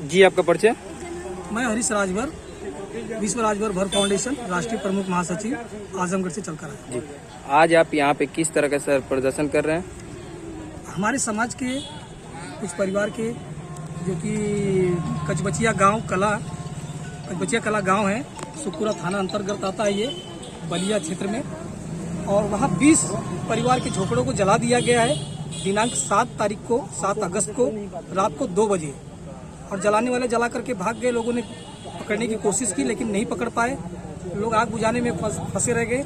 जी, आपका परिचय? मैं हरीश राजभर, विश्व राजभर भर फाउंडेशन राष्ट्रीय प्रमुख महासचिव आजमगढ़ से चलकर आया। जी, आज आप यहाँ पे किस तरह का सर प्रदर्शन कर रहे हैं? हमारे समाज के कुछ परिवार के जो कि कचबचिया कला गांव है, सुखपुरा थाना अंतर्गत आता है ये बलिया क्षेत्र में, और वहाँ 20 परिवार के झोपड़ों को जला दिया गया है दिनांक 7 अगस्त को रात को 2 बजे। और जलाने वाले जला करके भाग गए। लोगों ने पकड़ने की कोशिश की लेकिन नहीं पकड़ पाए, लोग आग बुझाने में फंसे रह गए।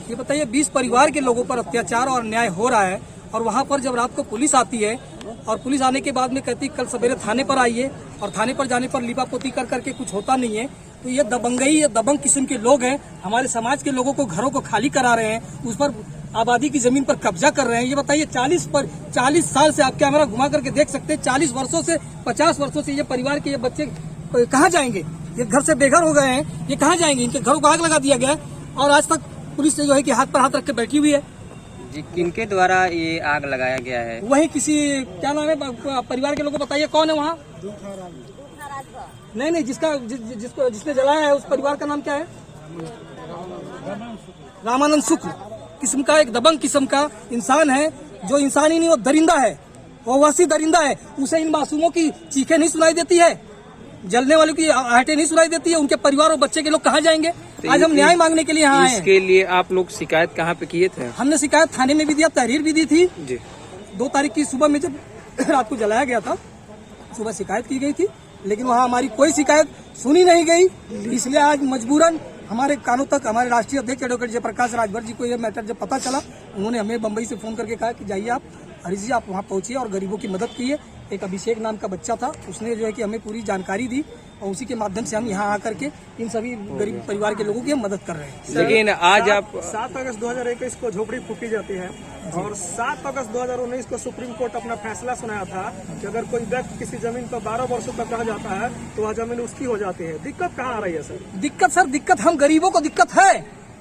ये बताइए 20 परिवार के लोगों पर अत्याचार और अन्याय हो रहा है, और वहाँ पर जब रात को पुलिस आती है और पुलिस आने के बाद में कहती कल सवेरे थाने पर आइए, और थाने पर जाने पर लिपापोती कर करके कुछ होता नहीं है। तो ये दबंग किस्म के लोग हैं, हमारे समाज के लोगों को घरों को खाली करा रहे हैं, उस पर आबादी की जमीन पर कब्जा कर रहे हैं। ये बताइए 40 साल से, आप कैमरा घुमा करके देख सकते हैं, 40 वर्षों से 50 वर्षों से ये परिवार के ये बच्चे कहाँ जाएंगे? ये घर से बेघर हो गए हैं, ये कहाँ जाएंगे? इनके घरों को आग लगा दिया गया है और आज तक पुलिस जो है कि हाथ पर हाथ रख के बैठी हुई है। जी, किनके द्वारा ये आग लगाया गया है? वही किसी, क्या नाम है परिवार के लोगों को बताइए, कौन है वहाँ? नहीं, जिसने जलाया है उस परिवार का नाम क्या है? रामानंद शुक्ल किस्म का एक दबंग किस्म का इंसान है, जो इंसान ही नहीं, वो दरिंदा है, वो वैसी दरिंदा है। उसे इन मासूमों की चीखें नहीं सुनाई देती है, जलने वालों की आहटें नहीं सुनाई देती है। उनके परिवार और बच्चे के लोग कहाँ जाएंगे? तो आज हम न्याय मांगने के लिए यहाँ आए हैं। इसके लिए आप लोग शिकायत कहाँ पे किए थे? हमने शिकायत थाने में भी दिया, तहरीर भी दी थी जी। 2 तारीख की सुबह में, जब रात को जलाया गया था, सुबह शिकायत की गई थी, लेकिन वहाँ हमारी कोई शिकायत सुनी नहीं गई। इसलिए आज मजबूरन हमारे कानों तक हमारे राष्ट्रीय अध्यक्ष एडवोकेट जयप्रकाश राजभर जी को यह मैटर जब पता चला, उन्होंने हमें बम्बई से फोन करके कहा कि जाइए आप, हरीश जी आप वहाँ पहुंचिए और गरीबों की मदद कीजिए। एक अभिषेक नाम का बच्चा था, उसने जो है कि हमें पूरी जानकारी दी, और उसी के माध्यम से हम यहाँ आकर के इन सभी गरीब परिवार के लोगों की हम मदद कर रहे हैं। लेकिन आज आप 7 अगस्त 2021 को झोपड़ी फूकी जाती है, और 7 अगस्त 2019 को सुप्रीम कोर्ट अपना फैसला सुनाया था कि अगर कोई व्यक्ति किसी जमीन पर 12 वर्षों तक रह जाता है तो वह जमीन उसकी हो जाती है। दिक्कत कहाँ आ रही है सर? दिक्कत हम गरीबों को दिक्कत है।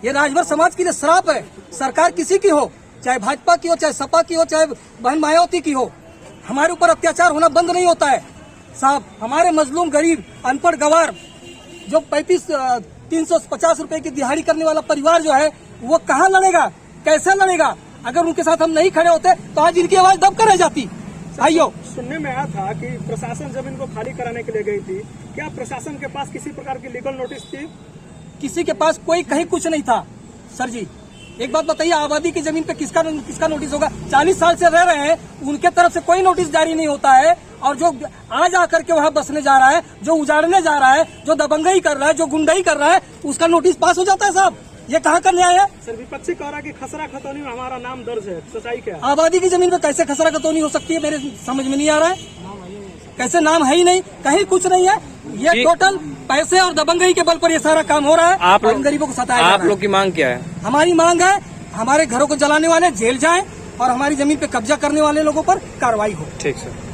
ये राजभर समाज के लिए श्राप है। सरकार किसी की हो, चाहे भाजपा की हो, चाहे सपा की हो, चाहे बहन मायावती की हो, हमारे ऊपर अत्याचार होना बंद नहीं होता है साहब। हमारे मजलूम गरीब अनपढ़ गवार जो 350 रुपए की दिहाड़ी करने वाला परिवार जो है, वो कहाँ लड़ेगा, कैसे लड़ेगा? अगर उनके साथ हम नहीं खड़े होते तो आज इनकी आवाज दब कर रह जाती। भाइयों, सुनने में आया था कि प्रशासन जमीन को खाली कराने के लिए गई थी। क्या प्रशासन के पास किसी प्रकार की लीगल नोटिस थी? किसी के पास कोई कहीं कुछ नहीं था सर जी। एक बात बताइए, आबादी की जमीन पे किसका नोटिस होगा? 40 साल से रह रहे हैं, उनके तरफ से कोई नोटिस जारी नहीं होता है। और जो आज आकर के वहाँ बसने जा रहा है, जो उजाड़ने जा रहा है, जो दबंगई कर रहा है, जो गुंडाई कर रहा है, उसका नोटिस पास हो जाता है साहब। ये कहाँ का न्याय है? सर, विपक्षी कह रहा है कि खसरा खतौनी में हमारा नाम दर्ज है, सच्चाई क्या है? आबादी की जमीन पे कैसे खसरा खतौनी हो सकती है? मेरे समझ में नहीं आ रहा है। कैसे? नाम है ही नहीं, कहीं कुछ नहीं है। ये टोटल पैसे और दबंगई के बल पर ये सारा काम हो रहा है। आप लोग गरीबों को सताया जा रहा है। आप लोग की मांग क्या है? हमारी मांग है हमारे घरों को जलाने वाले जेल जाएं और हमारी जमीन पे कब्जा करने वाले लोगों पर कार्रवाई हो। ठीक सर।